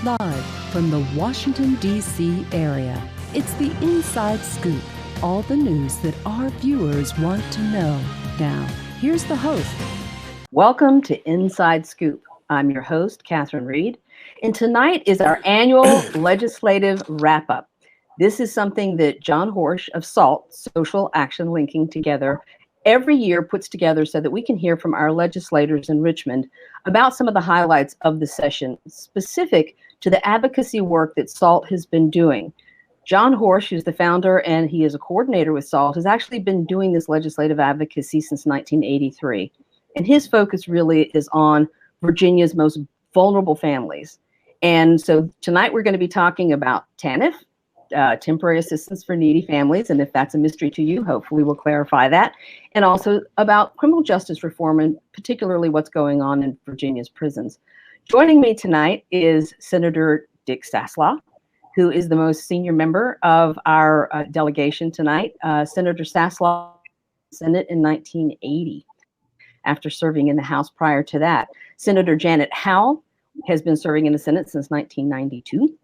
Live from the Washington, D.C. area, it's the Inside Scoop. All the news that our viewers want to know. Now, here's the host. Welcome to Inside Scoop. I'm your host, Catherine Reed, and tonight is our annual legislative wrap-up. This is something that John Horsch of SALT, Social Action Linking Together, every year puts together so that we can hear from our legislators in Richmond about some of the highlights of the session, specific to the advocacy work that SALT has been doing. John Horsch, who's the founder and he is a coordinator with SALT, has actually been doing this legislative advocacy since 1983. And his focus really is on Virginia's most vulnerable families. And so tonight we're going to be talking about TANF, temporary assistance for needy families. And if that's a mystery to you, hopefully we'll clarify that. And also about criminal justice reform and particularly what's going on in Virginia's prisons. Joining me tonight is Senator Dick Saslaw, who is the most senior member of our delegation tonight. Senator Saslaw Senate in 1980, after serving in the House prior to that. Senator Janet Howell has been serving in the Senate since 1992.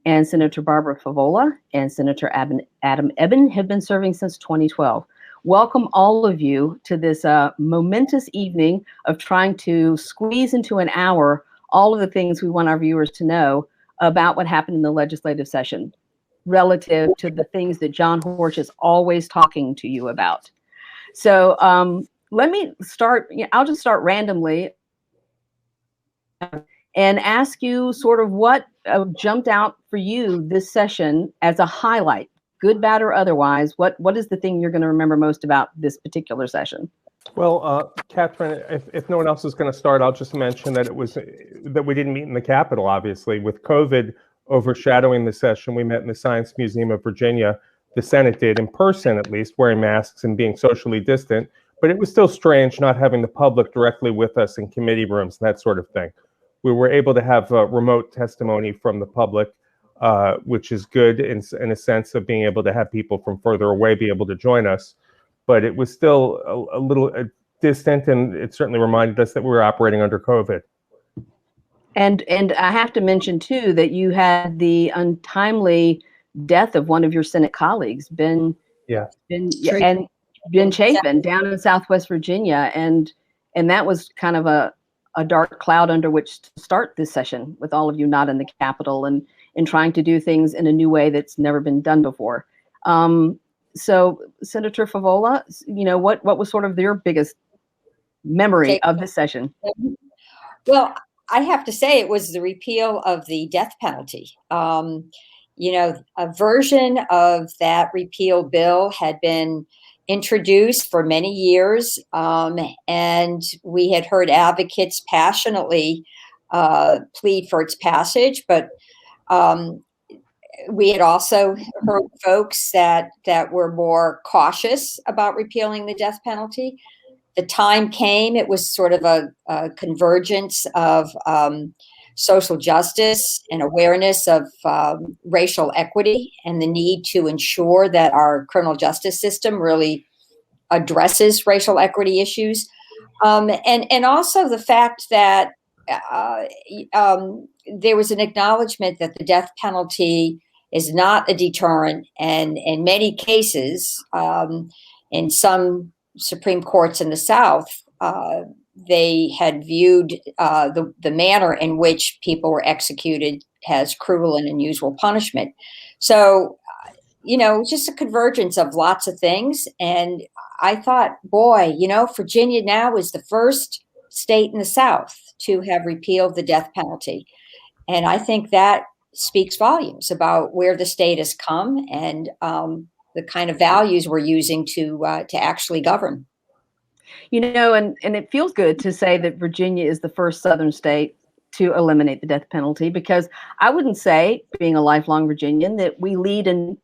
And Senator Barbara Favola and Senator Adam Ebbin have been serving since 2012. Welcome all of you to this momentous evening of trying to squeeze into an hour all of the things we want our viewers to know about what happened in the legislative session relative to the things that John Horsch is always talking to you about. So let me start, I'll just start randomly and ask you sort of what jumped out for you this session as a highlight, good, bad, or otherwise. What is the thing you're going to remember most about this particular session? Well, Catherine, if no one else is going to start, I'll just mention that that we didn't meet in the Capitol, obviously. With COVID overshadowing the session, we met in the Science Museum of Virginia. The Senate did, in person at least, wearing masks and being socially distant. But it was still strange not having the public directly with us in committee rooms and that sort of thing. We were able to have remote testimony from the public, which is good in a sense of being able to have people from further away be able to join us. But it was still a little distant, and it certainly reminded us that we were operating under COVID. And I have to mention, too, that you had the untimely death of one of your Senate colleagues, Ben Chapin, down in Southwest Virginia. And that was kind of a dark cloud under which to start this session with all of you not in the Capitol and trying to do things in a new way that's never been done before. So Senator Favola, what was sort of your biggest memory of this session? Well, I have to say it was the repeal of the death penalty. A version of that repeal bill had been introduced for many years, and we had heard advocates passionately plead for its passage, but we had also heard folks that were more cautious about repealing the death penalty. The time came, it was sort of a convergence of social justice and awareness of racial equity and the need to ensure that our criminal justice system really addresses racial equity issues. And also the fact that there was an acknowledgement that the death penalty is not a deterrent, and in many cases, in some Supreme Courts in the South, they had viewed the manner in which people were executed as cruel and unusual punishment. So, just a convergence of lots of things. And I thought, boy, Virginia now is the first state in the South to have repealed the death penalty. And I think that speaks volumes about where the state has come and the kind of values we're using to actually govern. And it feels good to say that Virginia is the first Southern state to eliminate the death penalty, because I wouldn't say, being a lifelong Virginian, that we lead in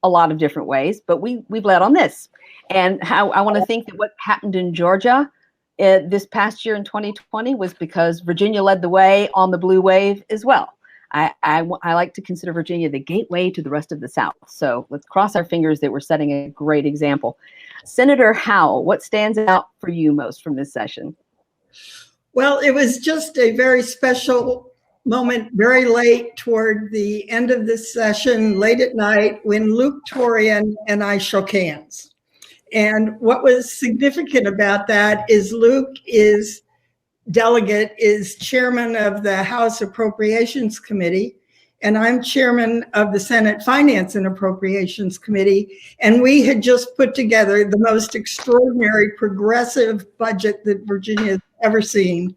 a lot of different ways, but we've led on this. And how I want to think that what happened in Georgia this past year in 2020 was because Virginia led the way on the blue wave as well. I like to consider Virginia the gateway to the rest of the South. So let's cross our fingers that we're setting a great example. Senator Howell, what stands out for you most from this session? Well, it was just a very special moment very late toward the end of this session, late at night, when Luke Torian and I shook hands. And what was significant about that is Luke is chairman of the House Appropriations Committee, and I'm chairman of the Senate Finance and Appropriations Committee. And we had just put together the most extraordinary progressive budget that Virginia has ever seen.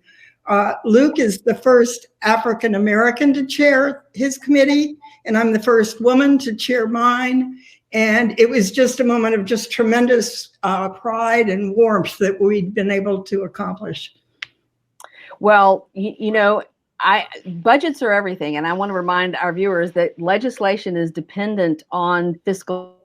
Luke is the first African American to chair his committee, and I'm the first woman to chair mine. And it was just a moment of just tremendous pride and warmth that we'd been able to accomplish. Well, budgets are everything. And I want to remind our viewers that legislation is dependent on fiscal,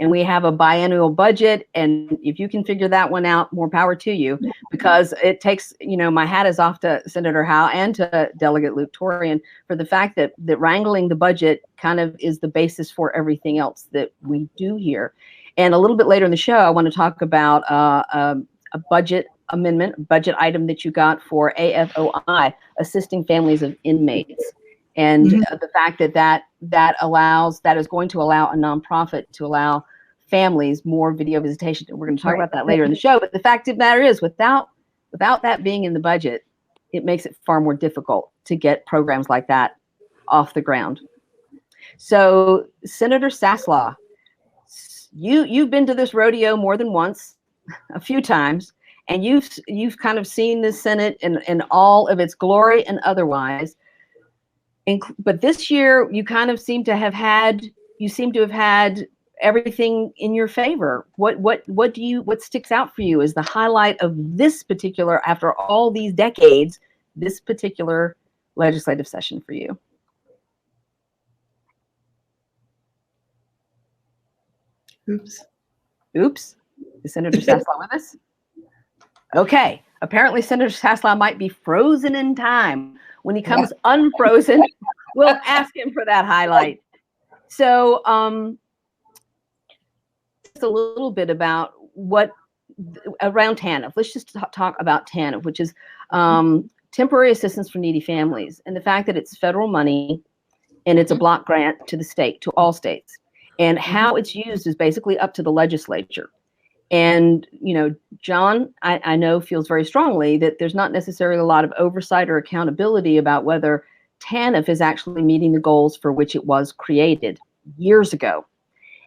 and we have a biennial budget. And if you can figure that one out, more power to you, because it takes, my hat is off to Senator Howell and to Delegate Luke Torian for the fact that wrangling the budget kind of is the basis for everything else that we do here. And a little bit later in the show, I want to talk about a budget amendment, budget item that you got for AFOI, assisting families of inmates. And the fact that is going to allow a nonprofit to allow families more video visitation. We're going to talk about that later in the show. But the fact of the matter is, without that being in the budget, it makes it far more difficult to get programs like that off the ground. So, Senator Saslaw, you've been to this rodeo more than once, a few times, and you've kind of seen the Senate in all of its glory and otherwise. But this year, you kind of seem to have had everything in your favor. What sticks out for you as the highlight of this particular, after all these decades, this particular legislative session for you? Oops. Is Senator Saslaw with us? Okay. Apparently, Senator Saslaw might be frozen in time. When he comes unfrozen, we'll ask him for that highlight. So, just a little bit about around TANF. Let's just talk about TANF, which is temporary assistance for needy families, and the fact that it's federal money and it's a block grant to the state, to all states, and how it's used is basically up to the legislature. And, John, I know feels very strongly that there's not necessarily a lot of oversight or accountability about whether TANF is actually meeting the goals for which it was created years ago.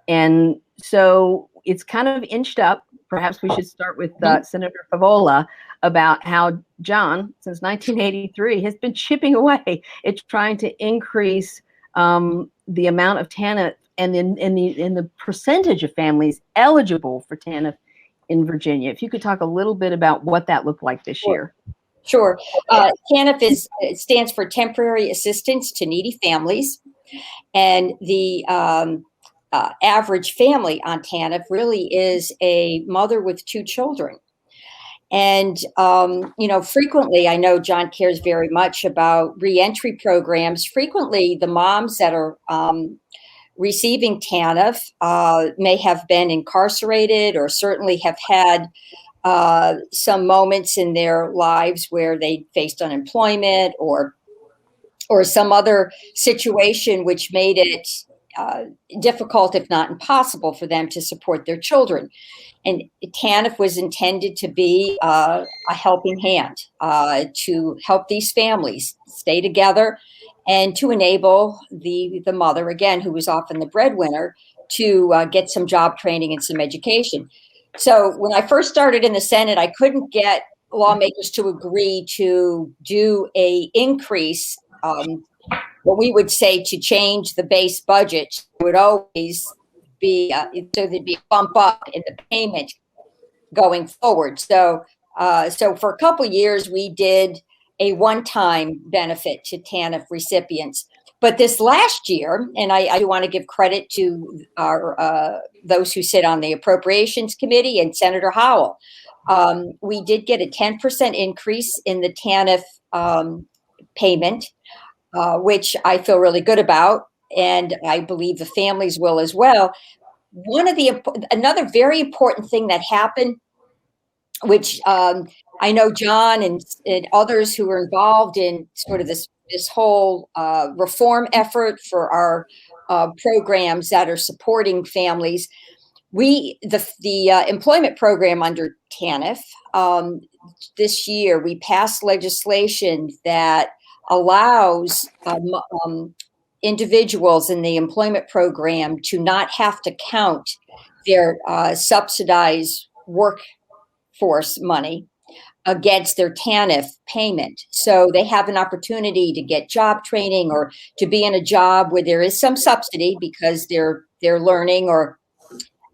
And so it's kind of inched up. Perhaps we should start with Senator Favola about how John, since 1983, has been chipping away at trying to increase the amount of TANF and in the percentage of families eligible for TANF in Virginia. If you could talk a little bit about what that looked like this year. Sure. TANF stands for Temporary Assistance to Needy Families, and the average family on TANF really is a mother with 2 children. And, frequently, I know John cares very much about reentry programs. Frequently, the moms that are receiving TANF may have been incarcerated, or certainly have had some moments in their lives where they faced unemployment or some other situation which made it difficult, if not impossible, for them to support their children. And TANF was intended to be a helping hand to help these families stay together, and to enable the mother, again, who was often the breadwinner, to get some job training and some education. So when I first started in the Senate, I couldn't get lawmakers to agree to do a increase, what we would say, to change the base budget. It would always be so there'd be a bump up in the payment going forward. So for a couple of years, we did a one-time benefit to TANF recipients. But this last year, and I do want to give credit to our those who sit on the Appropriations Committee and Senator Howell, we did get a 10% increase in the TANF payment, which I feel really good about, and I believe the families will as well. Another very important thing that happened, which I know John and others who were involved in sort of this this whole reform effort for our programs that are supporting families. The employment program under TANF, this year we passed legislation that allows individuals in the employment program to not have to count their subsidized workforce money against their TANF payment. So they have an opportunity to get job training or to be in a job where there is some subsidy because they're learning or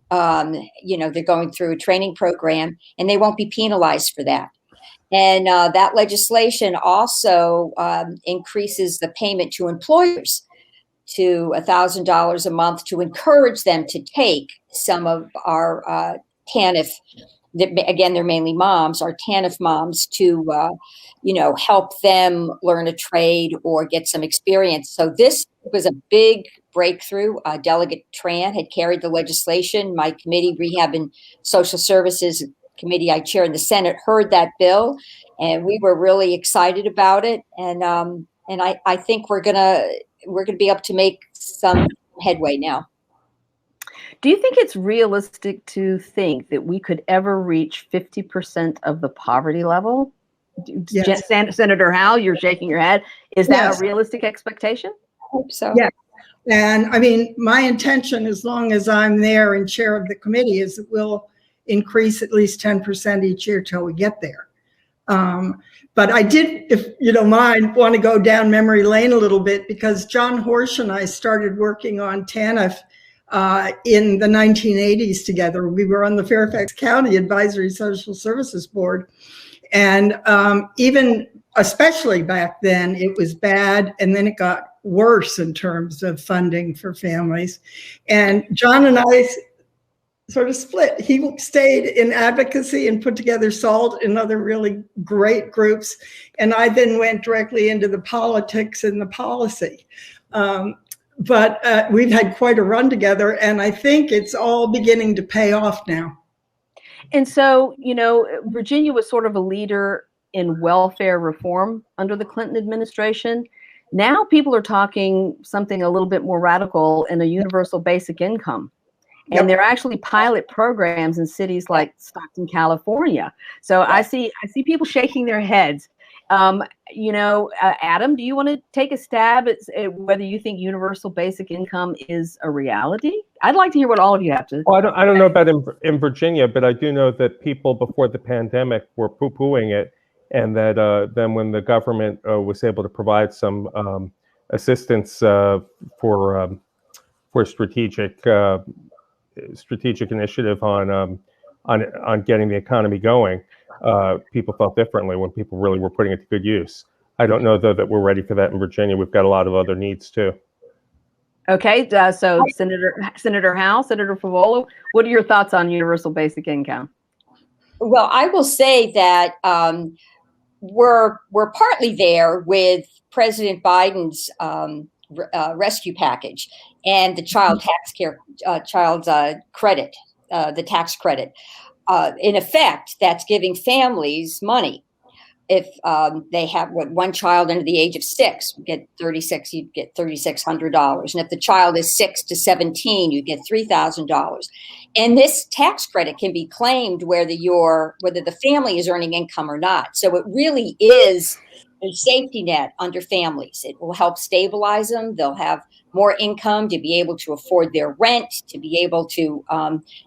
they're going through a training program, and they won't be penalized for that. And that legislation also increases the payment to employers to $1,000 a month to encourage them to take some of our TANF. Again, they're mainly moms, our TANF moms, to help them learn a trade or get some experience. So this was a big breakthrough. Delegate Tran had carried the legislation. My committee, Rehab and Social Services Committee I chair in the Senate, heard that bill, and we were really excited about it. And I think we're gonna be able to make some headway now. Do you think it's realistic to think that we could ever reach 50% of the poverty level? Yes. Senator Howell, you're shaking your head. Is that a realistic expectation? I hope so. Yeah. And I mean, my intention, as long as I'm there and chair of the committee, is that we'll increase at least 10% each year till we get there. But I did, if you don't mind, want to go down memory lane a little bit, because John Horsch and I started working on TANF in the 1980s together. We were on the Fairfax County Advisory Social Services Board. And even, especially back then, it was bad. And then it got worse in terms of funding for families. And John and I sort of split. He stayed in advocacy and put together SALT and other really great groups. And I then went directly into the politics and the policy. But we've had quite a run together, and I think it's all beginning to pay off now. And so, Virginia was sort of a leader in welfare reform under the Clinton administration. Now people are talking something a little bit more radical in a universal basic income. And there are actually pilot programs in cities like Stockton, California. So I see people shaking their heads. Adam, do you want to take a stab at whether you think universal basic income is a reality? I'd like to hear what all of you have to. Well, I don't know about in Virginia, but I do know that people before the pandemic were poo-pooing it, and that then when the government was able to provide some assistance for strategic initiative on getting the economy going, people felt differently when people really were putting it to good use. I don't know, though, that we're ready for that in Virginia. We've got a lot of other needs, too. Okay, so Senator Howell, Senator Favola, what are your thoughts on universal basic income? Well, I will say that we're partly there with President Biden's rescue package and the child credit, the tax credit. In effect, that's giving families money. If they have one child under the age of 6, you get $3,600. And if the child is 6 to 17, you get $3,000. And this tax credit can be claimed whether the family is earning income or not. So it really is a safety net under families. It will help stabilize them. They'll have more income to be able to afford their rent, to be able to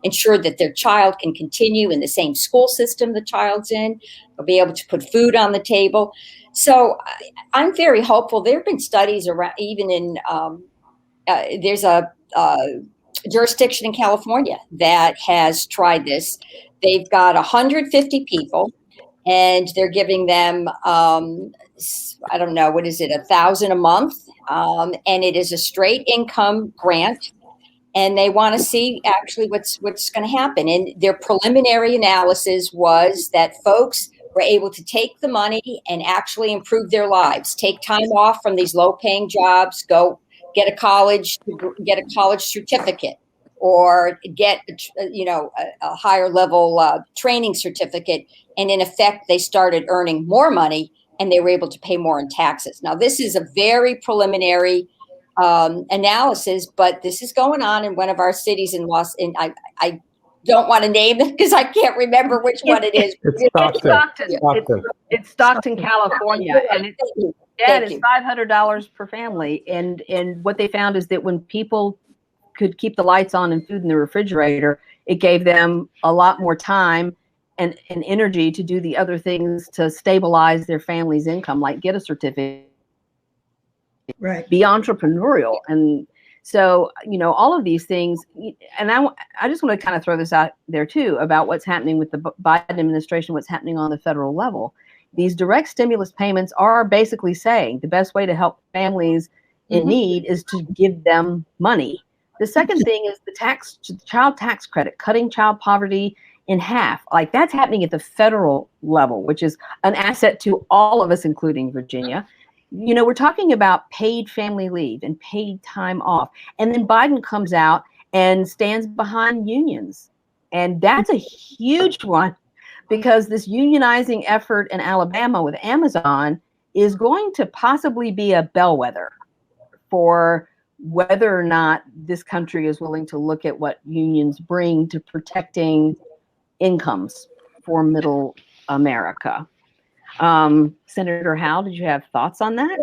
ensure that their child can continue in the same school system the child's in. They'll be able to put food on the table. So I'm very hopeful. There have been studies around, even in, there's a jurisdiction in California that has tried this. They've got 150 people, and they're giving them, I don't know, what is it, $1,000 a month? And it is a straight income grant. And they want to see actually what's going to happen. And their preliminary analysis was that folks were able to take the money and actually improve their lives, take time off from these low-paying jobs, go get a college certificate, or get a higher level training certificate. And in effect, they started earning more money and they were able to pay more in taxes. Now, this is a very preliminary analysis, but this is going on in one of our cities in I don't want to name it because I can't remember which one it is. It's Stockton. It's Stockton, California, and it's $500 per family. And what they found is that when people could keep the lights on and food in the refrigerator, it gave them a lot more time and energy to do the other things to stabilize their family's income, like get a certificate, Right. be entrepreneurial. And so, all of these things, and I just want to kind of throw this out there too, about what's happening with the Biden administration, what's happening on the federal level. These direct stimulus payments are basically saying the best way to help families in need is to give them money. The second thing is the child tax credit, cutting child poverty in half. Like, that's happening at the federal level, which is an asset to all of us, including Virginia. We're talking about paid family leave and paid time off. And then Biden comes out and stands behind unions. And that's a huge one, because this unionizing effort in Alabama with Amazon is going to possibly be a bellwether for whether or not this country is willing to look at what unions bring to protecting incomes for middle America. Senator Howell, did you have thoughts on that?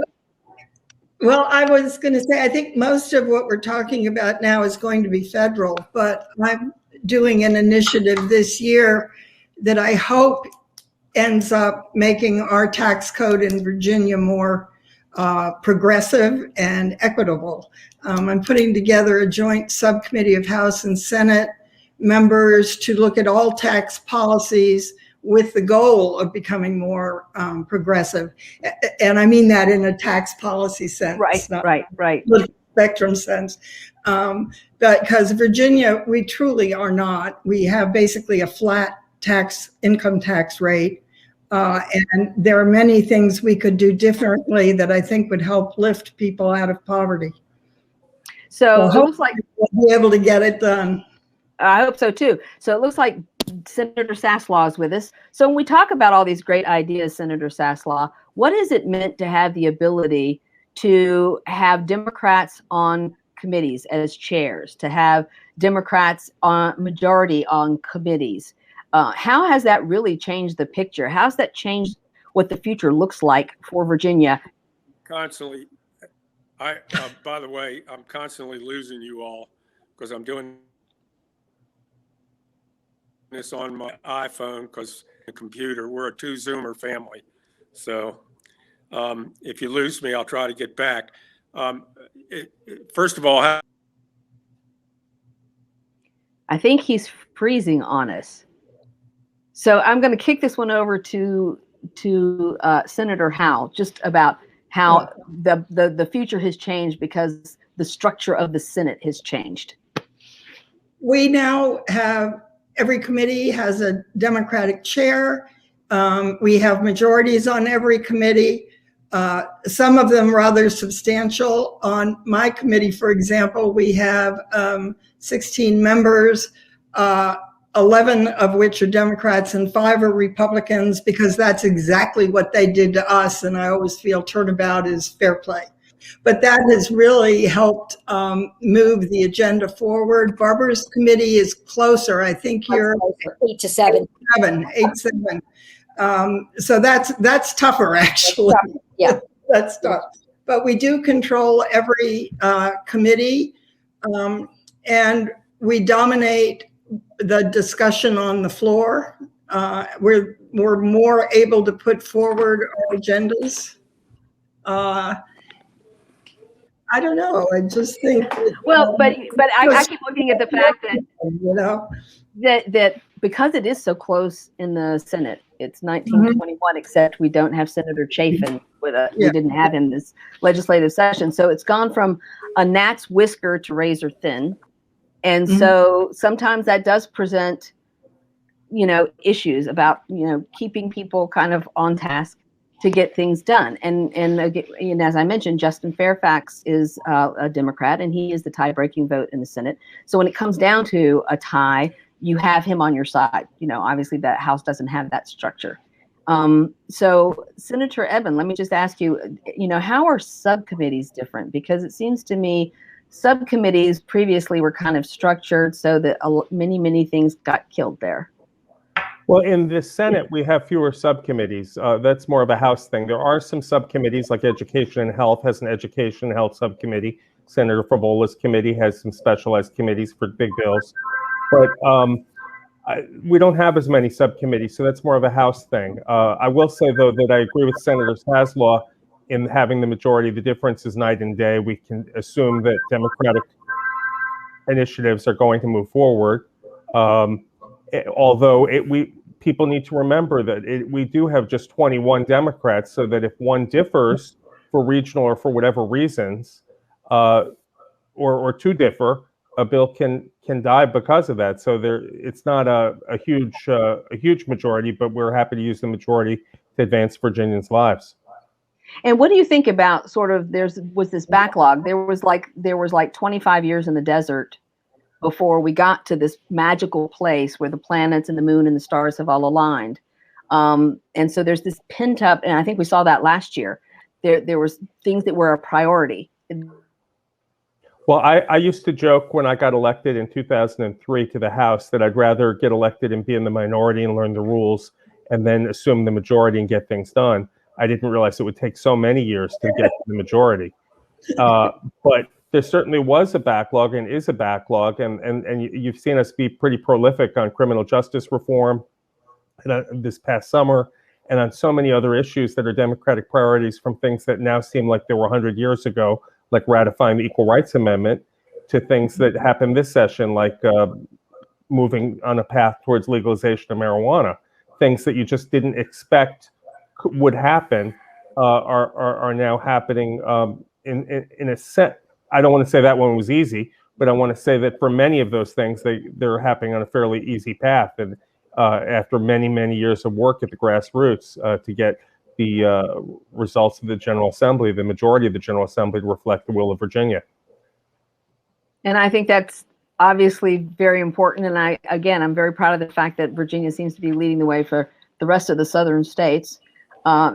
Well, I was going to say, I think most of what we're talking about now is going to be federal, but I'm doing an initiative this year that I hope ends up making our tax code in Virginia more progressive and equitable. I'm putting together a joint subcommittee of House and Senate members to look at all tax policies with the goal of becoming more progressive. And I mean that in a tax policy sense. Right. Spectrum sense. Because Virginia, we truly are not. We have basically a flat income tax rate. And there are many things we could do differently that I think would help lift people out of poverty. So it looks like we'll be able to get it done. I hope so too. So it looks like Senator Saslaw is with us. So when we talk about all these great ideas, Senator Saslaw, what is it meant to have the ability to have Democrats on committees as chairs, to have Democrats on majority on committees? How has that really changed the picture? How's that changed what the future looks like for Virginia? Constantly. By the way, I'm constantly losing you all because I'm doing this on my iPhone because the computer, we're a 2-Zoomer family. So if you lose me, I'll try to get back. First of all, I think he's freezing on us. So I'm going to kick this one over to Senator Howell, just about how the future has changed because the structure of the Senate has changed. We now have, every committee has a Democratic chair. We have majorities on every committee. Some of them rather substantial. On my committee, for example, we have 16 members, 11 of which are Democrats and 5 are Republicans, because that's exactly what they did to us. And I always feel turnabout is fair play. But that has really helped move the agenda forward. Barbara's committee is closer. I think you're 8 to 7. 8-7. So that's tougher, actually. Yeah, that's tough. But we do control every committee, and we dominate the discussion on the floor. We're more able to put forward our agendas. I don't know. I just think. Well, but I keep looking at the fact that that because it is so close in the Senate, it's 1921, except we don't have Senator Chafin with us. We didn't have him this legislative session, so it's gone from a gnat's whisker to razor thin, and so sometimes that does present, issues about keeping people kind of on task to get things done. And as I mentioned, Justin Fairfax is a Democrat, and he is the tie-breaking vote in the Senate. So when it comes down to a tie, you have him on your side. Obviously that House doesn't have that structure. So Senator Ebbin, let me just ask you, how are subcommittees different? Because it seems to me subcommittees previously were kind of structured so that many things got killed there. Well, in the Senate, we have fewer subcommittees. That's more of a House thing. There are some subcommittees, like Education and Health has an Education and Health subcommittee. Senator Favola's committee has some specialized committees for big bills. But we don't have as many subcommittees, so that's more of a House thing. I will say, though, that I agree with Senator Saslaw in having the majority. The difference is night and day. We can assume that Democratic initiatives are going to move forward. Although people need to remember that we do have just 21 Democrats, so that if one differs for regional or for whatever reasons, or two differ, a bill can die because of that. So it's not a huge majority, but we're happy to use the majority to advance Virginians' lives. And what do you think about sort of was this backlog? There was like 25 years in the desert before we got to this magical place where the planets and the moon and the stars have all aligned. And so there's this pent up, and I think we saw that last year. There was things that were a priority. Well, I used to joke when I got elected in 2003 to the House that I'd rather get elected and be in the minority and learn the rules and then assume the majority and get things done. I didn't realize it would take so many years to get to the majority. But there certainly was a backlog and is a backlog, and you've seen us be pretty prolific on criminal justice reform this past summer, and on so many other issues that are Democratic priorities, from things that now seem like they were 100 years ago, like ratifying the Equal Rights Amendment, to things that happened this session, like moving on a path towards legalization of marijuana. Things that you just didn't expect would happen are now happening in a sense. I don't want to say that one was easy, but I want to say that for many of those things, they're happening on a fairly easy path. And after many years of work at the grassroots to get the results of the General Assembly, the majority of the General Assembly, to reflect the will of Virginia. And I think that's obviously very important. And I'm very proud of the fact that Virginia seems to be leading the way for the rest of the southern states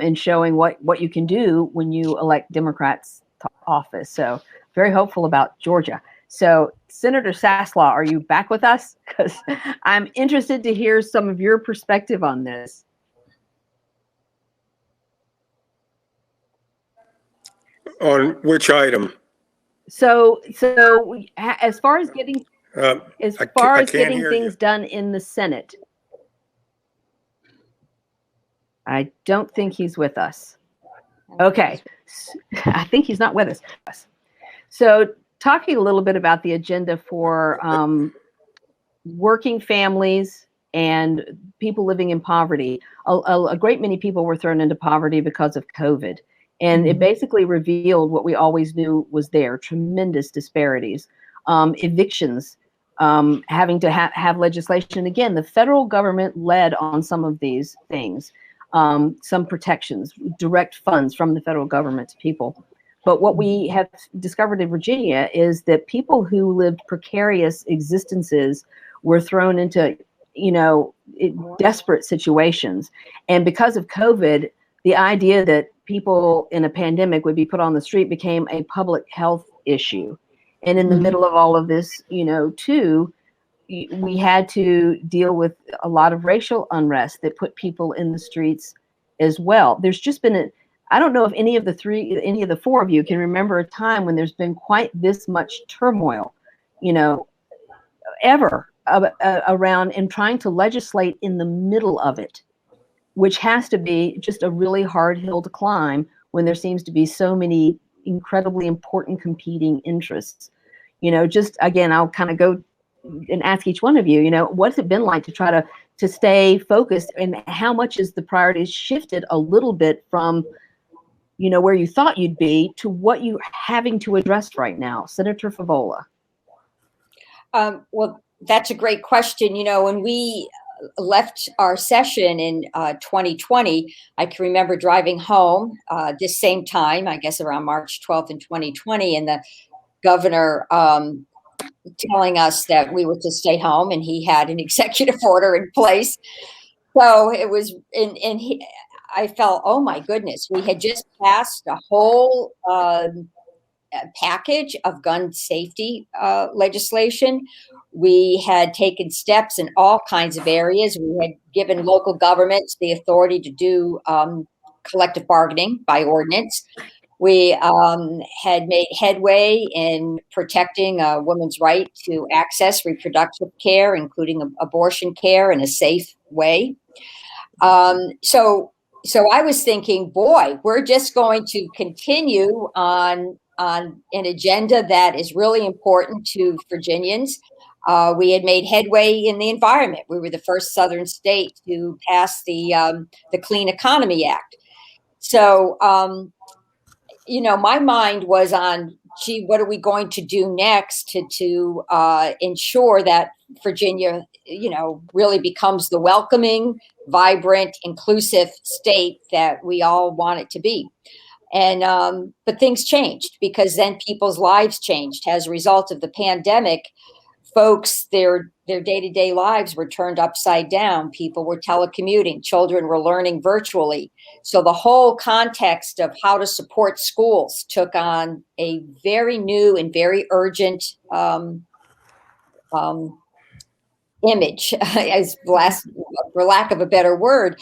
in showing what you can do when you elect Democrats to office. So very hopeful about Georgia. So Senator Saslaw, are you back with us? Because I'm interested to hear some of your perspective on this. On which item? So as far as getting things done in the Senate, I don't think he's with us. Okay, I think he's not with us. So talking a little bit about the agenda for working families and people living in poverty. A great many people were thrown into poverty because of COVID. And it basically revealed what we always knew was there: tremendous disparities, evictions, having to have legislation. Again, the federal government led on some of these things, some protections, direct funds from the federal government to people. But what we have discovered in Virginia is that people who lived precarious existences were thrown into, desperate situations. And because of COVID, the idea that people in a pandemic would be put on the street became a public health issue. And in the middle of all of this, too, we had to deal with a lot of racial unrest that put people in the streets as well. There's just been I don't know if any of the four of you can remember a time when there's been quite this much turmoil, ever around and trying to legislate in the middle of it, which has to be just a really hard hill to climb when there seems to be so many incredibly important competing interests. Just again, I'll kind of go and ask each one of you, what's it been like to try to stay focused, and how much is the priorities shifted a little bit from, where you thought you'd be to what you're having to address right now? Senator Favola. Well, that's a great question. When we left our session in 2020, I can remember driving home this same time, I guess around March 12th in 2020, and the governor telling us that we were to stay home, and he had an executive order in place. So it was, I felt, oh my goodness, we had just passed a whole package of gun safety legislation. We had taken steps in all kinds of areas. We had given local governments the authority to do collective bargaining by ordinance. We had made headway in protecting a woman's right to access reproductive care, including abortion care, in a safe way. So I was thinking, boy, we're just going to continue on an agenda that is really important to Virginians. We had made headway in the environment. We were the first Southern state to pass the Clean Economy Act. So, my mind was on, gee, what are we going to do next to ensure that Virginia, really becomes the welcoming, vibrant, inclusive state that we all want it to be. And but things changed, because then people's lives changed as a result of the pandemic. Folks, their day-to-day lives were turned upside down. People were telecommuting. Children were learning virtually. So the whole context of how to support schools took on a very new and very urgent image, for lack of a better word.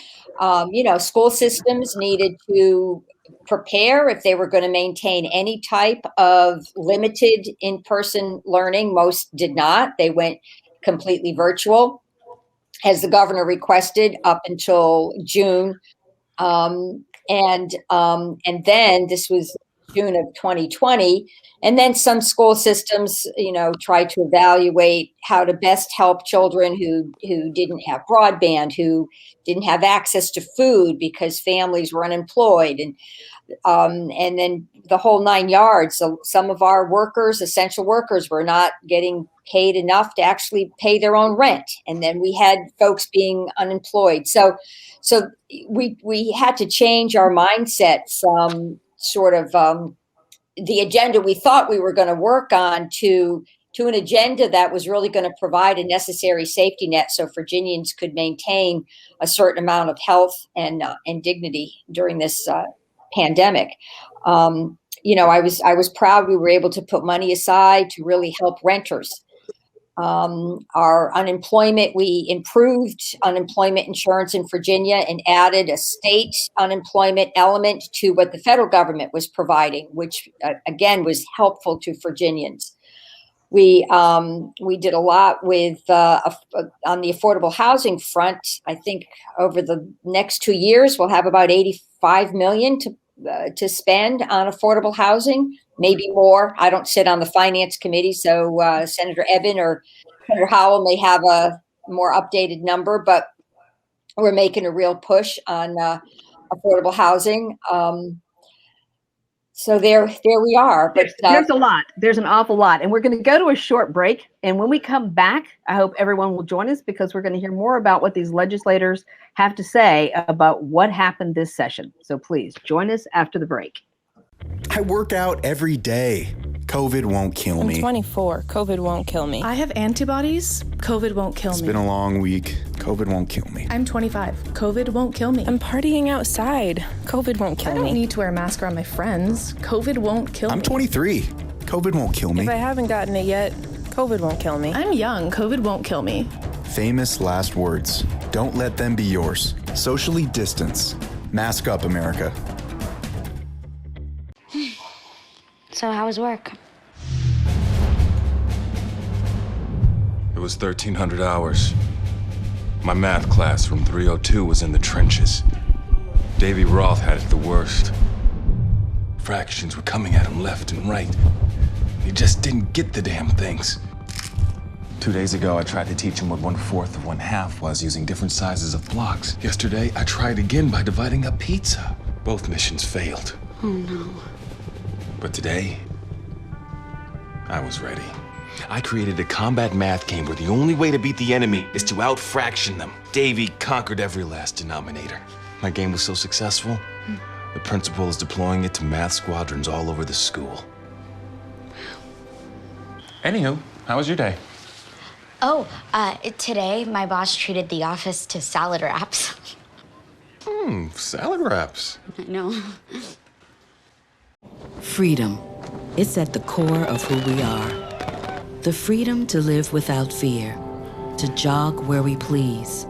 School systems needed to prepare if they were going to maintain any type of limited in-person learning. Most did not. They went completely virtual, as the governor requested, up until June. And then this was June of 2020. And then some school systems, tried to evaluate how to best help children who didn't have broadband, who didn't have access to food because families were unemployed, and then the whole 9 yards. So some of our workers, essential workers, were not getting paid enough to actually pay their own rent. And then we had folks being unemployed. So we had to change our mindset from sort of the agenda we thought we were going to work on to an agenda that was really going to provide a necessary safety net so Virginians could maintain a certain amount of health and dignity during this pandemic. I was proud we were able to put money aside to really help renters. Our unemployment, we improved unemployment insurance in Virginia and added a state unemployment element to what the federal government was providing, which again was helpful to Virginians. We did a lot with on the affordable housing front. I think over the next 2 years we'll have about $85 million to spend on affordable housing, maybe more. I don't sit on the finance committee, so Senator Ebbin or Senator Howell may have a more updated number, but we're making a real push on affordable housing. So there we are. But there's a lot. There's an awful lot. And we're going to go to a short break. And when we come back, I hope everyone will join us, because we're going to hear more about what these legislators have to say about what happened this session. So please join us after the break. I work out every day. COVID won't kill me. I'm 24. COVID won't kill me. I have antibodies. COVID won't kill me. It's been a long week. COVID won't kill me. I'm 25. COVID won't kill me. I'm partying outside. COVID won't kill me. I don't need to wear a mask around my friends. COVID won't kill me. I'm 23. COVID won't kill me. If I haven't gotten it yet, COVID won't kill me. I'm young. COVID won't kill me. Famous last words. Don't let them be yours. Socially distance. Mask up, America. So how was work? It was 1,300 hours. My math class from 302 was in the trenches. Davy Roth had it the worst. Fractions were coming at him left and right. He just didn't get the damn things. 2 days ago, I tried to teach him what 1/4 of 1/2 was using different sizes of blocks. Yesterday, I tried again by dividing up pizza. Both missions failed. Oh no. But today, I was ready. I created a combat math game where the only way to beat the enemy is to out-fraction them. Davy conquered every last denominator. My game was so successful, the principal is deploying it to math squadrons all over the school. Anywho, how was your day? Oh, today my boss treated the office to salad wraps. Salad wraps. I know. Freedom. It's at the core of who we are. The freedom to live without fear, to jog where we please,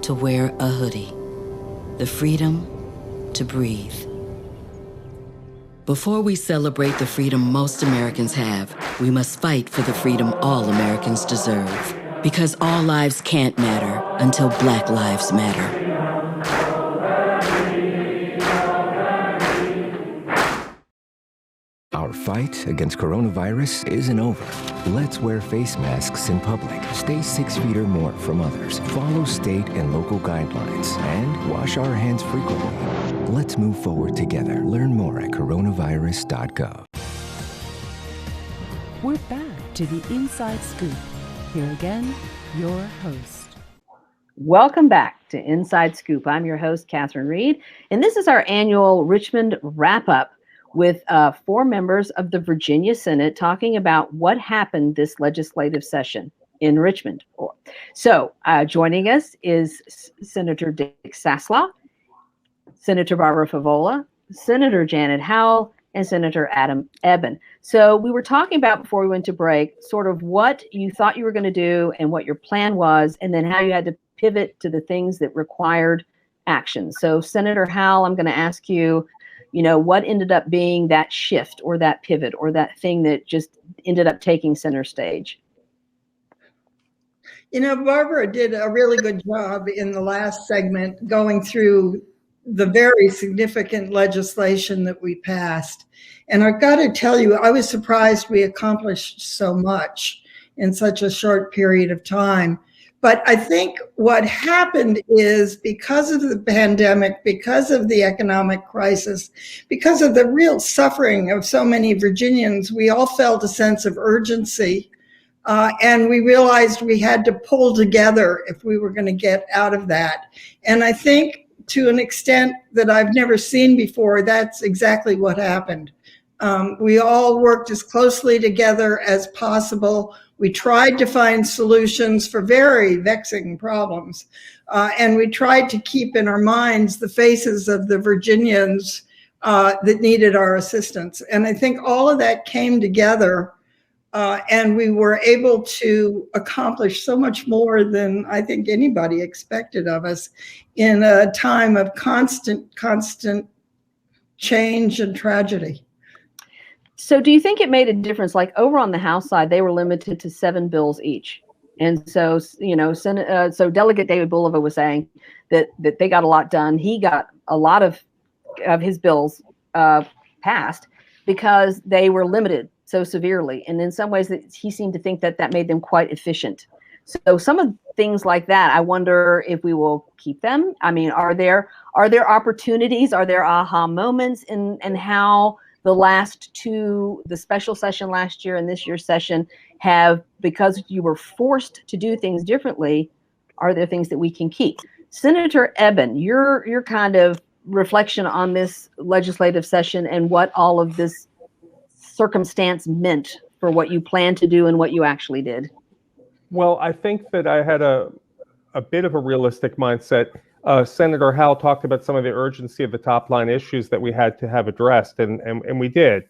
to wear a hoodie. The freedom to breathe. Before we celebrate the freedom most Americans have, we must fight for the freedom all Americans deserve. Because all lives can't matter until Black lives matter. Our fight against coronavirus isn't over. Let's wear face masks in public. Stay 6 feet or more from others. Follow state and local guidelines. And wash our hands frequently. Let's move forward together. Learn more at coronavirus.gov. We're back to the Inside Scoop. Here again, your host. Welcome back to Inside Scoop. I'm your host, Catherine Reed, and this is our annual Richmond wrap-up with 4 members of the Virginia Senate talking about what happened this legislative session in Richmond. So joining us is Senator Dick Saslaw, Senator Barbara Favola, Senator Janet Howell, and Senator Adam Ebbin. So we were talking about, before we went to break, sort of what you thought you were going to do and what your plan was, and then how you had to pivot to the things that required action. So Senator Howell, I'm going to ask you, what ended up being that shift or that pivot or that thing that just ended up taking center stage? Barbara did a really good job in the last segment going through the very significant legislation that we passed. And I've got to tell you, I was surprised we accomplished so much in such a short period of time. But I think what happened is, because of the pandemic, because of the economic crisis, because of the real suffering of so many Virginians, we all felt a sense of urgency. And we realized we had to pull together if we were going to get out of that. And I think, to an extent that I've never seen before, that's exactly what happened. We all worked as closely together as possible. We tried to find solutions for very vexing problems. And we tried to keep in our minds the faces of the Virginians that needed our assistance. And I think all of that came together, and we were able to accomplish so much more than I think anybody expected of us in a time of constant change and tragedy. So do you think it made a difference? Like over on the House side, they were limited to 7 bills each. And so, so Delegate David Bulova was saying that they got a lot done. He got a lot of his bills passed because they were limited so severely. And in some ways, he seemed to think that made them quite efficient. So some of things like that, I wonder if we will keep them. I mean, are there opportunities? Are there aha moments in how the last 2, the special session last year and this year's session, have, because you were forced to do things differently, are there things that we can keep? Senator Ebbin, your kind of reflection on this legislative session and what all of this circumstance meant for what you planned to do and what you actually did. Well, I think that I had a bit of a realistic mindset. Senator Howell talked about some of the urgency of the top line issues that we had to have addressed, and we did.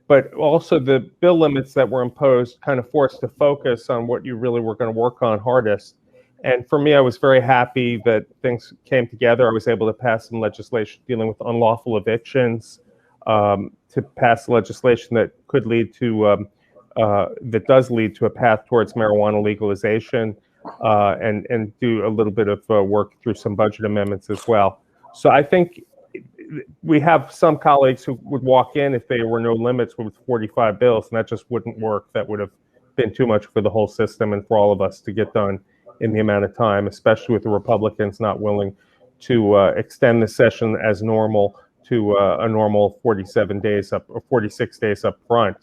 But also the bill limits that were imposed kind of forced to focus on what you really were going to work on hardest. And for me, I was very happy that things came together. I was able to pass some legislation dealing with unlawful evictions, to pass legislation that could lead to, that does lead to a path towards marijuana legalization, and do a little bit of work through some budget amendments as well. So I think we have some colleagues who would walk in if there were no limits with 45 bills, and that just wouldn't work. That would have been too much for the whole system and for all of us to get done in the amount of time, especially with the Republicans not willing to extend the session as normal to a normal 47 days up or 46 days up front,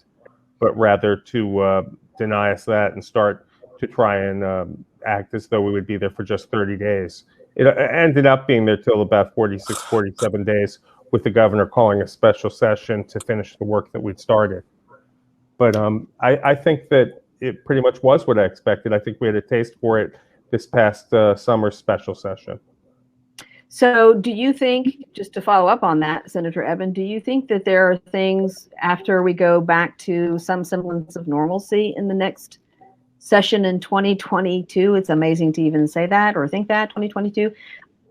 but rather to deny us that and start to try and act as though we would be there for just 30 days. It ended up being there till about 46, 47 days, with the governor calling a special session to finish the work that we'd started. But I think that it pretty much was what I expected. I think we had a taste for it this past summer special session. So do you think, just to follow up on that, Senator Ebbin, do you think that there are things after we go back to some semblance of normalcy in the next session in 2022? It's amazing to even say that or think that, 2022.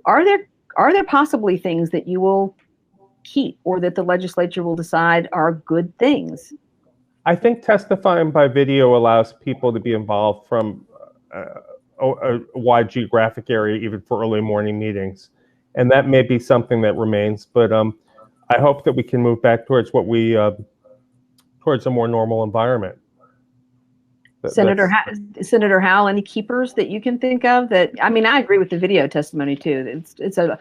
Are there possibly things that you will keep or that the legislature will decide are good things? I think testifying by video allows people to be involved from a wide geographic area, even for early morning meetings. And that may be something that remains, but I hope that we can move back towards towards a more normal environment. Senator Howell, any keepers that you can think of? That, I mean, I agree with the video testimony too. It's a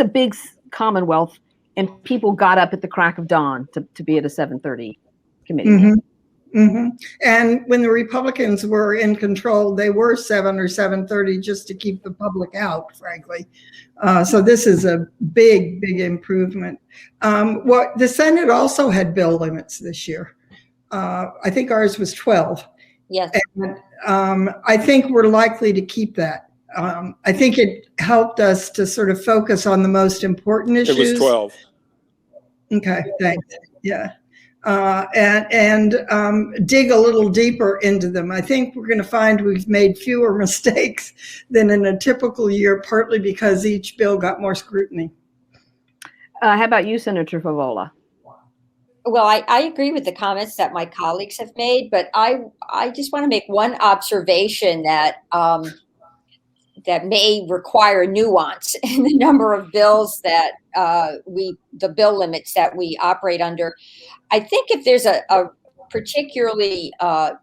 big Commonwealth, and people got up at the crack of dawn to be at a 7:30 committee. Mm-hmm. Mm-hmm. And when the Republicans were in control, they were 7 or 7:30 just to keep the public out, frankly. So this is a big improvement. The Senate also had bill limits this year. I think ours was 12. Yes. And I think we're likely to keep that. I think it helped us to sort of focus on the most important issues. It was 12. Okay, thanks. Yeah. And dig a little deeper into them. I think we're going to find we've made fewer mistakes than in a typical year, partly because each bill got more scrutiny. How about you, Senator Favola? Well, I agree with the comments that my colleagues have made, but I just want to make one observation that that may require nuance in the number of bills that the bill limits that we operate under. I think if there's a particularly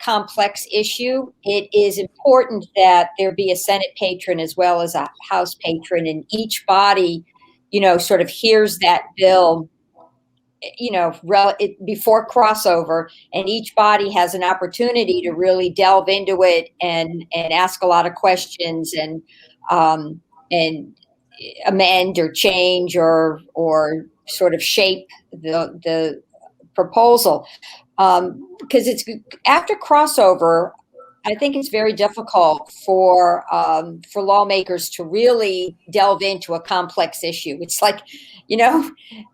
complex issue, it is important that there be a Senate patron as well as a House patron, and each body, sort of hears that bill, before crossover, and each body has an opportunity to really delve into it and ask a lot of questions and amend or change or sort of shape the proposal. Because it's after crossover, I think it's very difficult for lawmakers to really delve into a complex issue. It's like,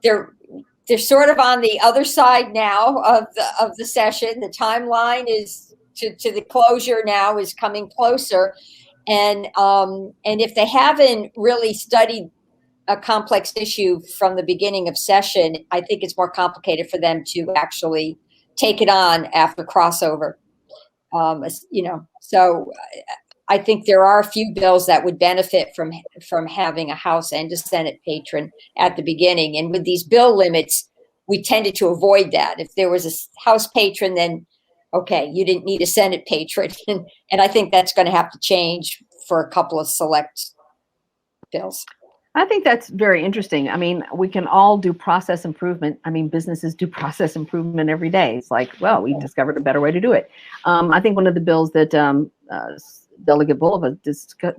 they're sort of on the other side now of the session. The timeline is to the closure now is coming closer, and if they haven't really studied a complex issue from the beginning of session, I think it's more complicated for them to actually take it on after crossover. So I think there are a few bills that would benefit from having a House and a Senate patron at the beginning. And with these bill limits, we tended to avoid that. If there was a House patron, then okay, you didn't need a Senate patron. And I think that's going to have to change for a couple of select bills. I think that's very interesting. I mean, we can all do process improvement. I mean, businesses do process improvement every day. It's like, well, we discovered a better way to do it. I think one of the bills that Delegate Bulova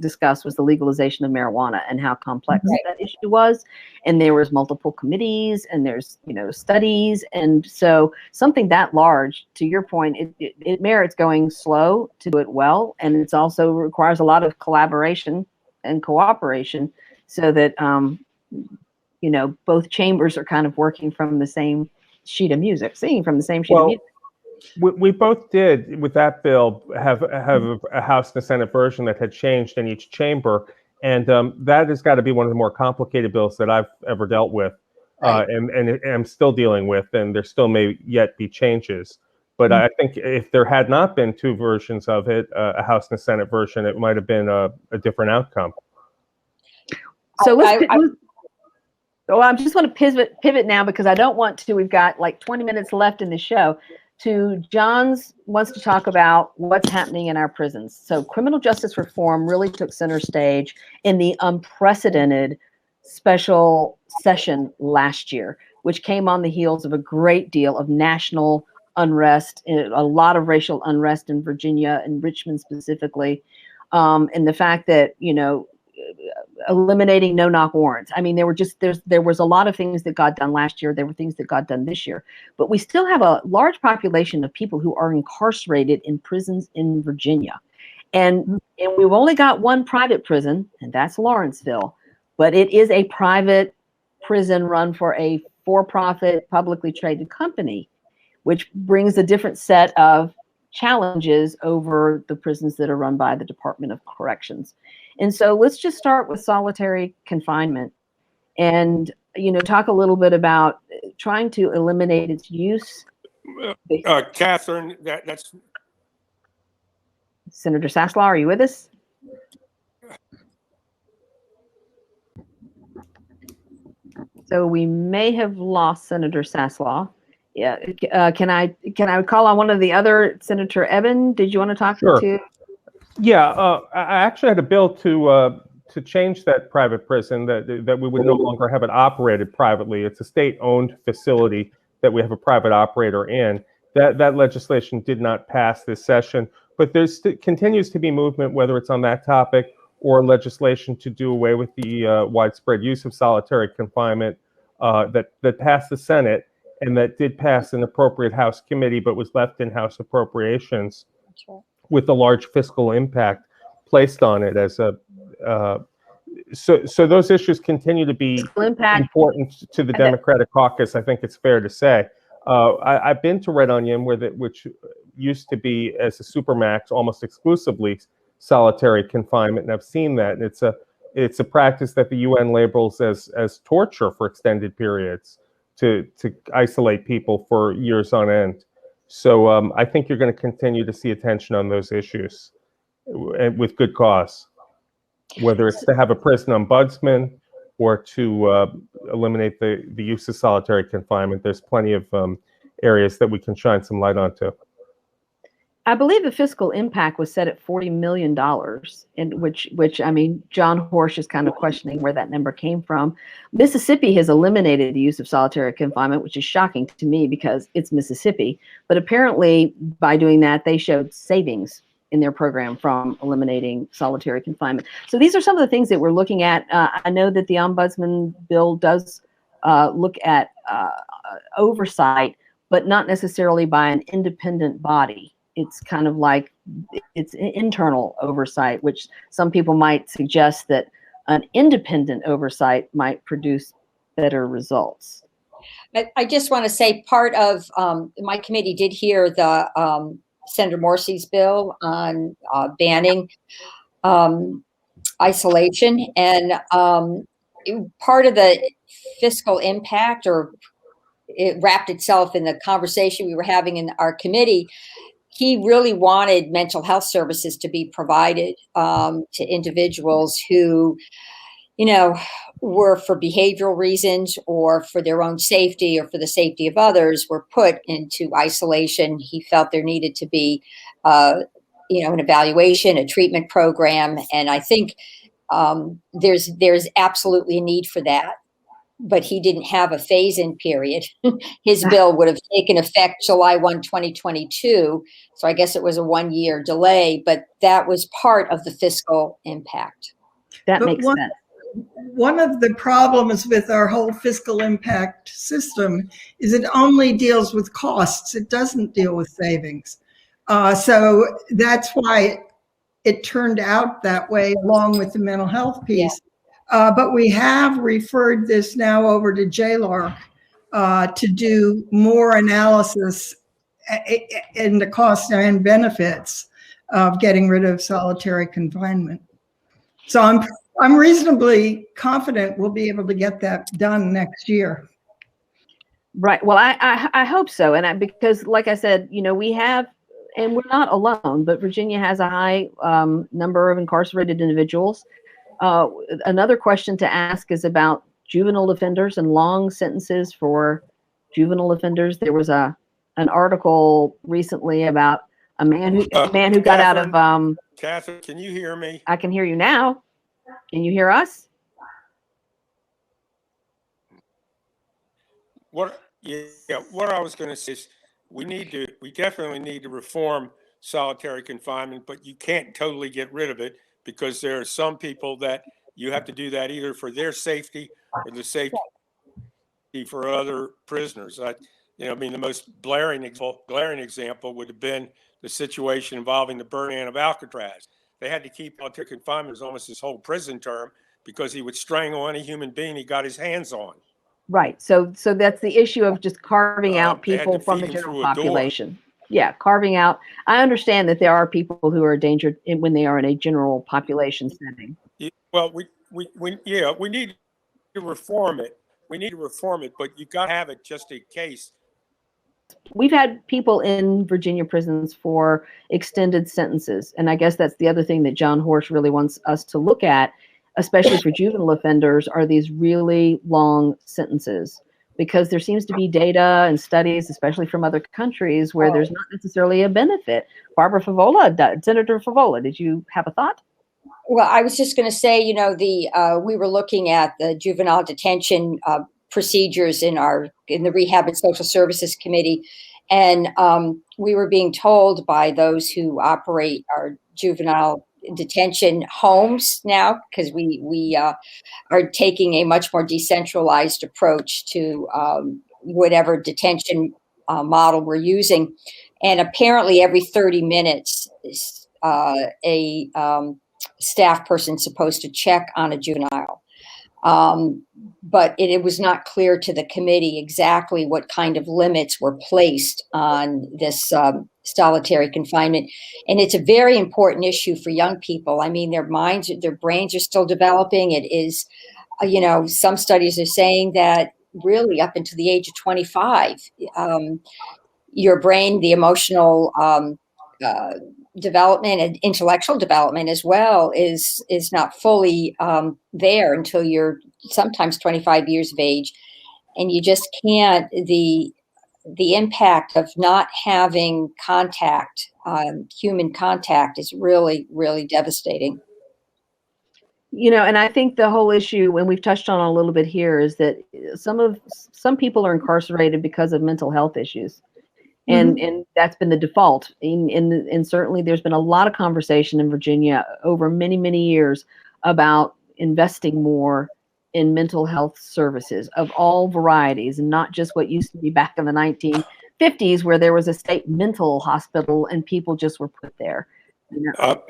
discussed was the legalization of marijuana and how complex that issue was. And there was multiple committees and there's, studies. And so something that large, to your point, it merits going slow to do it well. And it's also requires a lot of collaboration and cooperation so that, both chambers are kind of working from the same sheet of music, singing from the same sheet of music. We both did, with that bill, have a House and a Senate version that had changed in each chamber. And that has got to be one of the more complicated bills that I've ever dealt with, and I'm still dealing with, and there still may yet be changes. But I think if there had not been two versions of it, a House and a Senate version, it might have been a different outcome. So I just want to pivot now because I don't want to. We've got like 20 minutes left in the show. John's wants to talk about what's happening in our prisons. So criminal justice reform really took center stage in the unprecedented special session last year, which came on the heels of a great deal of national unrest, a lot of racial unrest in Virginia and Richmond specifically, and the fact that, eliminating no-knock warrants. I mean, there was a lot of things that got done last year. There were things that got done this year, but we still have a large population of people who are incarcerated in prisons in Virginia. And we've only got one private prison, and that's Lawrenceville, but it is a private prison run for a for-profit, publicly traded company, which brings a different set of challenges over the prisons that are run by the Department of Corrections. And so let's just start with solitary confinement and, talk a little bit about trying to eliminate its use. Catherine, that's... Senator Saslaw, are you with us? So we may have lost Senator Saslaw. Yeah. Can I call on one of the other, Senator Ebbin? Did you want to talk to? Yeah, I actually had a bill to change that private prison, that we would no longer have it operated privately. It's a state-owned facility that we have a private operator in. That legislation did not pass this session, but there continues to be movement, whether it's on that topic or legislation to do away with the widespread use of solitary confinement that passed the Senate and that did pass an appropriate House committee, but was left in House appropriations with a large fiscal impact placed on it as a. So those issues continue to be important to the Democratic caucus. I think it's fair to say. I've been to Red Onion, which used to be, as a supermax, almost exclusively solitary confinement, and I've seen that. And it's a practice that the UN labels as torture for extended periods to isolate people for years on end. So I think you're going to continue to see attention on those issues with good cause, whether it's to have a prison ombudsman or to eliminate the use of solitary confinement. There's plenty of areas that we can shine some light onto. I believe the fiscal impact was set at $40 million, in which I mean, John Horsch is kind of questioning where that number came from. Mississippi has eliminated the use of solitary confinement, which is shocking to me because it's Mississippi. But apparently, by doing that, they showed savings in their program from eliminating solitary confinement. So these are some of the things that we're looking at. I know that the ombudsman bill does look at oversight, but not necessarily by an independent body. It's kind of like it's internal oversight, which some people might suggest that an independent oversight might produce better results. I just want to say part of my committee did hear the Senator Morrissey's bill on banning isolation, and part of the fiscal impact, or it wrapped itself in the conversation we were having in our committee. He really wanted mental health services to be provided to individuals who, were for behavioral reasons or for their own safety or for the safety of others, were put into isolation. He felt there needed to be, an evaluation, a treatment program. And I think there's absolutely a need for that. But he didn't have a phase-in period. His bill would have taken effect July 1, 2022. So I guess it was a 1-year delay, but that was part of the fiscal impact. That makes sense. One of the problems with our whole fiscal impact system is it only deals with costs. It doesn't deal with savings. So that's why it turned out that way, along with the mental health piece. Yeah. But we have referred this now over to JLARC to do more analysis in the costs and benefits of getting rid of solitary confinement. So I'm reasonably confident we'll be able to get that done next year. Right. Well, I hope so. And because, like I said, we have, and we're not alone, but Virginia has a high number of incarcerated individuals. Another question to ask is about juvenile offenders and long sentences for juvenile offenders. There was an article recently about a man who got out of. Catherine, can you hear me? I can hear you now. Can you hear us? What I was going to say is we definitely need to reform solitary confinement, but you can't totally get rid of it, because there are some people that you have to do that either for their safety or the safety for other prisoners. The most glaring example would have been the situation involving the burn-in of Alcatraz. they had to keep solitary confinement as almost his whole prison term because he would strangle any human being he got his hands on. Right. So that's the issue of just carving out They had people to from feed the him general through a door. population. Yeah, carving out. I understand that there are people who are endangered when they are in a general population setting. Well, we need to reform it. We need to reform it, but you got to have it just in case. We've had people in Virginia prisons for extended sentences, and I guess that's the other thing that John Horsch really wants us to look at, especially for juvenile offenders, are these really long sentences, because there seems to be data and studies, especially from other countries, where there's not necessarily a benefit. Senator Favola, did you have a thought? Well, I was just going to say, we were looking at the juvenile detention procedures in the Rehab and Social Services Committee, and we were being told by those who operate our juvenile detention homes now, because we are taking a much more decentralized approach to whatever detention model we're using, and apparently every 30 minutes a staff person supposed to check on a juvenile. But it was not clear to the committee exactly what kind of limits were placed on this solitary confinement. And it's a very important issue for young people. I mean, their brains are still developing. It is, some studies are saying that really up until the age of 25, your brain, the emotional development and intellectual development as well is not fully there until you're sometimes 25 years of age, and you just can't. The impact of not having contact, human contact, is really, really devastating. And I think the whole issue, and we've touched on a little bit here, is that some people are incarcerated because of mental health issues. And that's been the default. And certainly there's been a lot of conversation in Virginia over many, many years about investing more in mental health services of all varieties, and not just what used to be back in the 1950s, where there was a state mental hospital and people just were put there.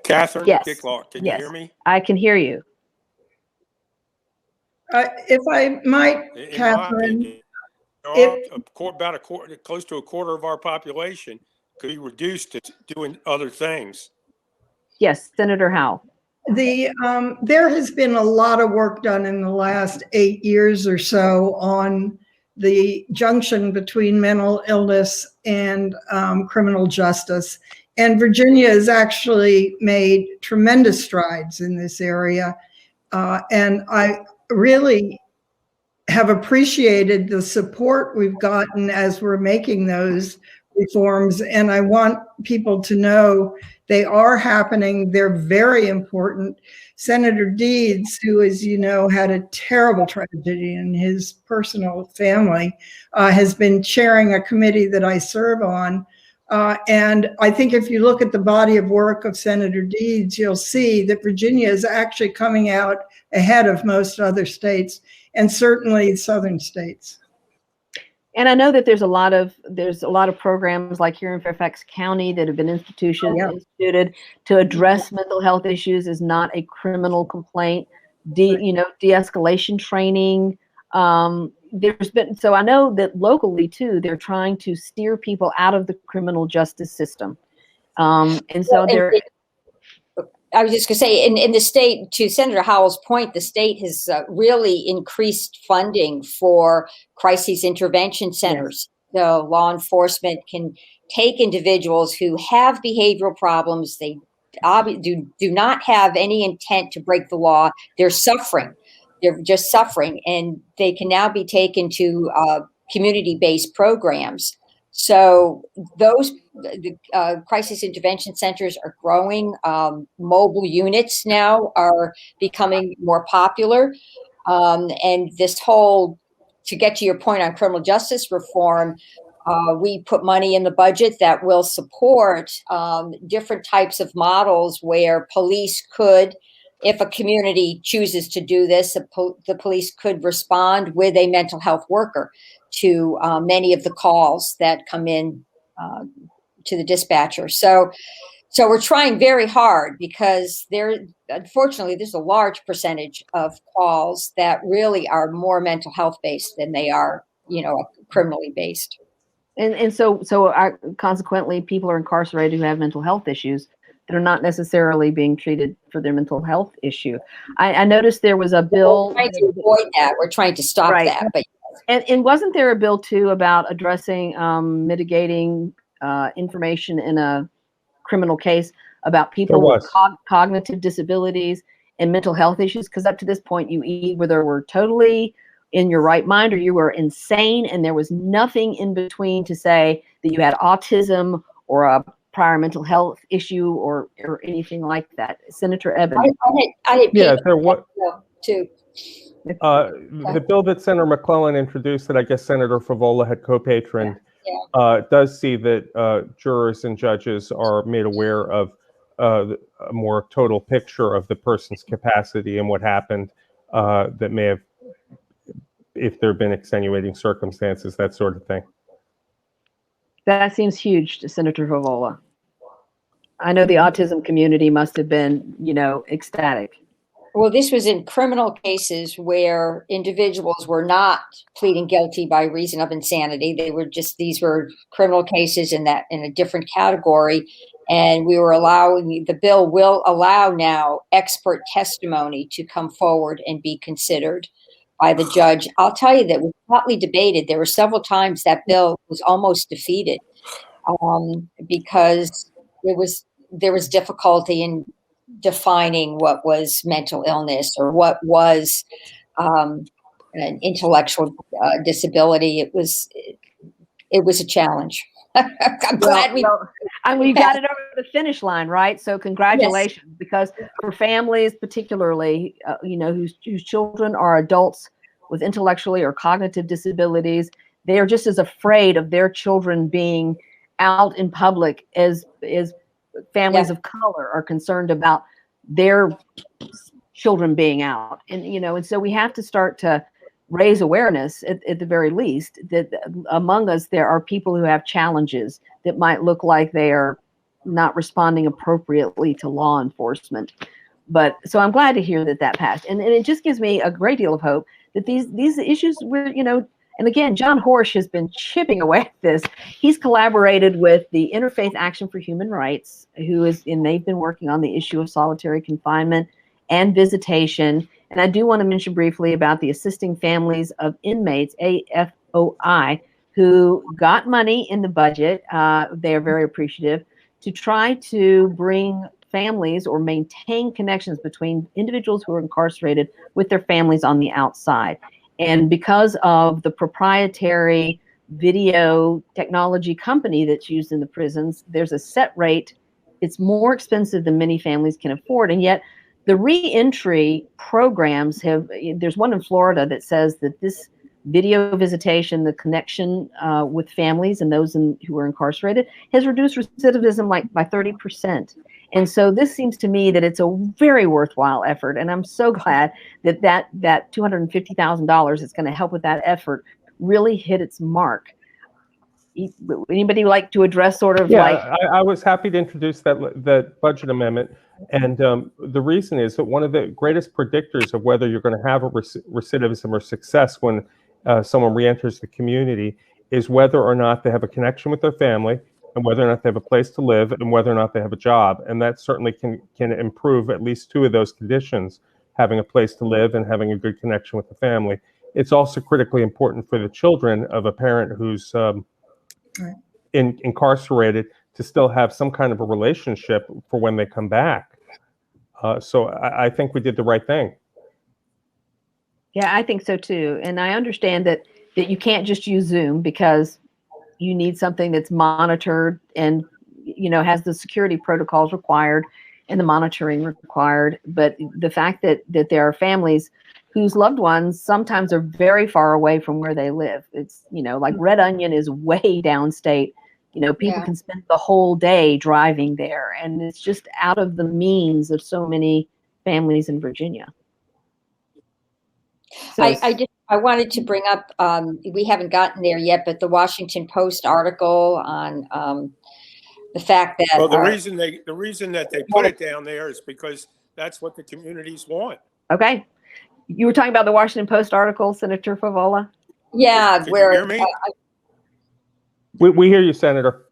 Catherine, yes. Dicklaw, can you hear me? I can hear you. If I might, Catherine. Close to a quarter of our population could be reduced to doing other things. Yes, Senator Howell. There has been a lot of work done in the last 8 years or so on the junction between mental illness and criminal justice. And Virginia has actually made tremendous strides in this area. And I really have appreciated the support we've gotten as we're making those reforms. And I want people to know they are happening. They're very important. Senator Deeds, who, as you know, had a terrible tragedy in his personal family, has been chairing a committee that I serve on. And I think if you look at the body of work of Senator Deeds, you'll see that Virginia is actually coming out ahead of most other states, and certainly southern states. And I know that there's a lot of programs like here in Fairfax County that have been instituted to address mental health issues as not a criminal complaint. De-escalation training. So I know that locally too, they're trying to steer people out of the criminal justice system. And so I was just going to say, in the state, to Senator Howell's point, the state has really increased funding for crisis intervention centers. Yes. So law enforcement can take individuals who have behavioral problems. They do not have any intent to break the law. They're suffering. They're just suffering. And they can now be taken to community-based programs. So those crisis intervention centers are growing. Mobile units now are becoming more popular. And this whole, to get to your point on criminal justice reform, we put money in the budget that will support different types of models where police could, if a community chooses to do this, the police could respond with a mental health worker to many of the calls that come in to the dispatcher. So So we're trying very hard because unfortunately, there's a large percentage of calls that really are more mental health based than they are, criminally based. And so consequently, people are incarcerated who have mental health issues that are not necessarily being treated for their mental health issue. I noticed there was a bill. We're trying to avoid that. We're trying to stop that. But and wasn't there a bill too about addressing mitigating information in a criminal case about people with cognitive disabilities and mental health issues? Because up to this point, you either were totally in your right mind or you were insane, and there was nothing in between to say that you had autism or a prior mental health issue or anything like that. Senator Ebbin. There was too. The bill that Senator McClellan introduced, that I guess Senator Favola had co-patroned, does see that jurors and judges are made aware of a more total picture of the person's capacity and what happened that may have, if there have been extenuating circumstances, that sort of thing. That seems huge to Senator Favola. I know the autism community must have been, ecstatic. Well, this was in criminal cases where individuals were not pleading guilty by reason of insanity. These were criminal cases in a different category. And the bill will allow now expert testimony to come forward and be considered by the judge. I'll tell you that was hotly debated. There were several times that bill was almost defeated because there was difficulty in defining what was mental illness or what was an intellectual disability. It was a challenge. I'm glad we got it over the finish line, right? So congratulations, yes. Because for families, particularly, whose children are adults with intellectually or cognitive disabilities, they are just as afraid of their children being out in public as families of color are concerned about their children being out. And so we have to start to raise awareness at the very least that among us there are people who have challenges that might look like they are not responding appropriately to law enforcement. But so I'm glad to hear that passed, and it just gives me a great deal of hope that these issues were, and again, John Horsch has been chipping away at this. He's collaborated with the Interfaith Action for Human Rights, and they've been working on the issue of solitary confinement and visitation. And I do want to mention briefly about the Assisting Families of Inmates, AFOI, who got money in the budget. They are very appreciative to try to bring families or maintain connections between individuals who are incarcerated with their families on the outside. And because of the proprietary video technology company that's used in the prisons, there's a set rate. It's more expensive than many families can afford. And yet the reentry programs there's one in Florida that says that this video visitation, the connection with families and those who are incarcerated, has reduced recidivism by 30%. And so this seems to me that it's a very worthwhile effort. And I'm so glad that $250,000 is going to help with that effort really hit its mark. Anybody like to address sort of I was happy to introduce that budget amendment. And the reason is that one of the greatest predictors of whether you're going to have a recidivism or success when someone reenters the community is whether or not they have a connection with their family, and whether or not they have a place to live, and whether or not they have a job. And that certainly can improve at least two of those conditions, having a place to live and having a good connection with the family. It's also critically important for the children of a parent who's incarcerated to still have some kind of a relationship for when they come back. So I think we did the right thing. Yeah, I think so too. And I understand that you can't just use Zoom because you need something that's monitored and, has the security protocols required and the monitoring required. But the fact that there are families whose loved ones sometimes are very far away from where they live. It's, like Red Onion is way downstate. People can spend the whole day driving there, and it's just out of the means of so many families in Virginia. So I wanted to bring up, we haven't gotten there yet, but the Washington Post article on the fact that well, the reason that they put it down there is because that's what the communities want. Okay. You were talking about the Washington Post article, Senator Favola? Yeah, Can you hear me? We hear you, Senator.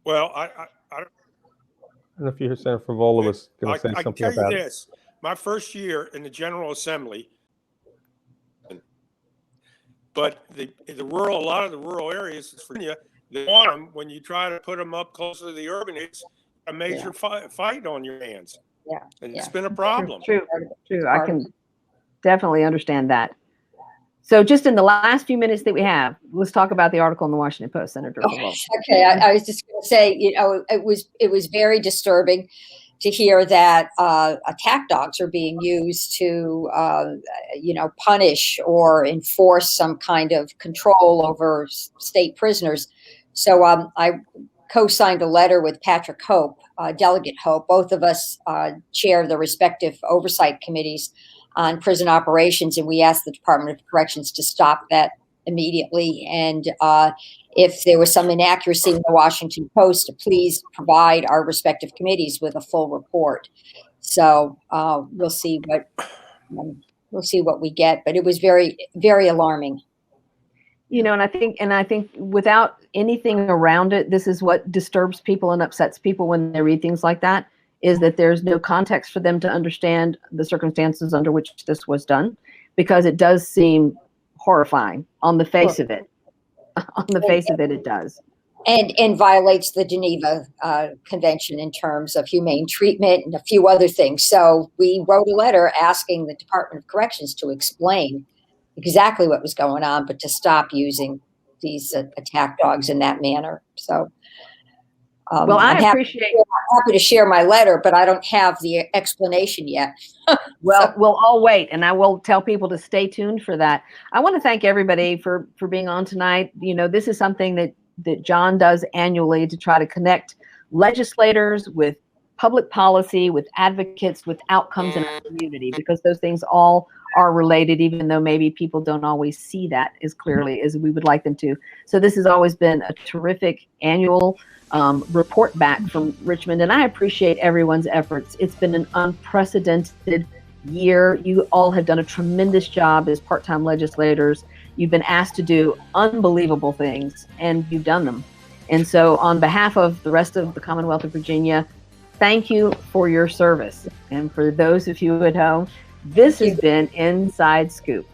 Well, I don't know if you heard Senator Favola was going to say something about it. I can tell you this. My first year in the General Assembly, but a lot of the rural areas in Virginia, they want them when you try to put them up closer to the urban. It's a major fight on your hands. Yeah, and it's been a problem. True. I can definitely understand that. So, just in the last few minutes that we have, let's talk about the article in the Washington Post, Senator. Okay, I was just going to say, it was very disturbing to hear that attack dogs are being used to, punish or enforce some kind of control over state prisoners. So I co-signed a letter with Patrick Hope, Delegate Hope. Both of us chair the respective oversight committees on prison operations, and we asked the Department of Corrections to stop that immediately. And if there was some inaccuracy in the Washington Post, to please provide our respective committees with a full report. So we'll see what we get. But it was very, very alarming. And I think without anything around it, this is what disturbs people and upsets people when they read things like that, is that there's no context for them to understand the circumstances under which this was done, because it does seem horrifying on the face of it. On the face of it, it does. And violates the Geneva Convention in terms of humane treatment and a few other things. So we wrote a letter asking the Department of Corrections to explain exactly what was going on, but to stop using these attack dogs in that manner. So, well, I'm happy to share my letter, but I don't have the explanation yet. Well, we'll all wait, and I will tell people to stay tuned for that. I want to thank everybody for being on tonight. This is something that John does annually to try to connect legislators with public policy, with advocates, with outcomes in our community, because those things all are related, even though maybe people don't always see that as clearly as we would like them to. So this has always been a terrific annual report back from Richmond, and I appreciate everyone's efforts. It's been an unprecedented year. You all have done a tremendous job as part-time legislators. You've been asked to do unbelievable things, and you've done them. And so on behalf of the rest of the Commonwealth of Virginia, thank you for your service. And for those of you at home, this has been Inside Scoop.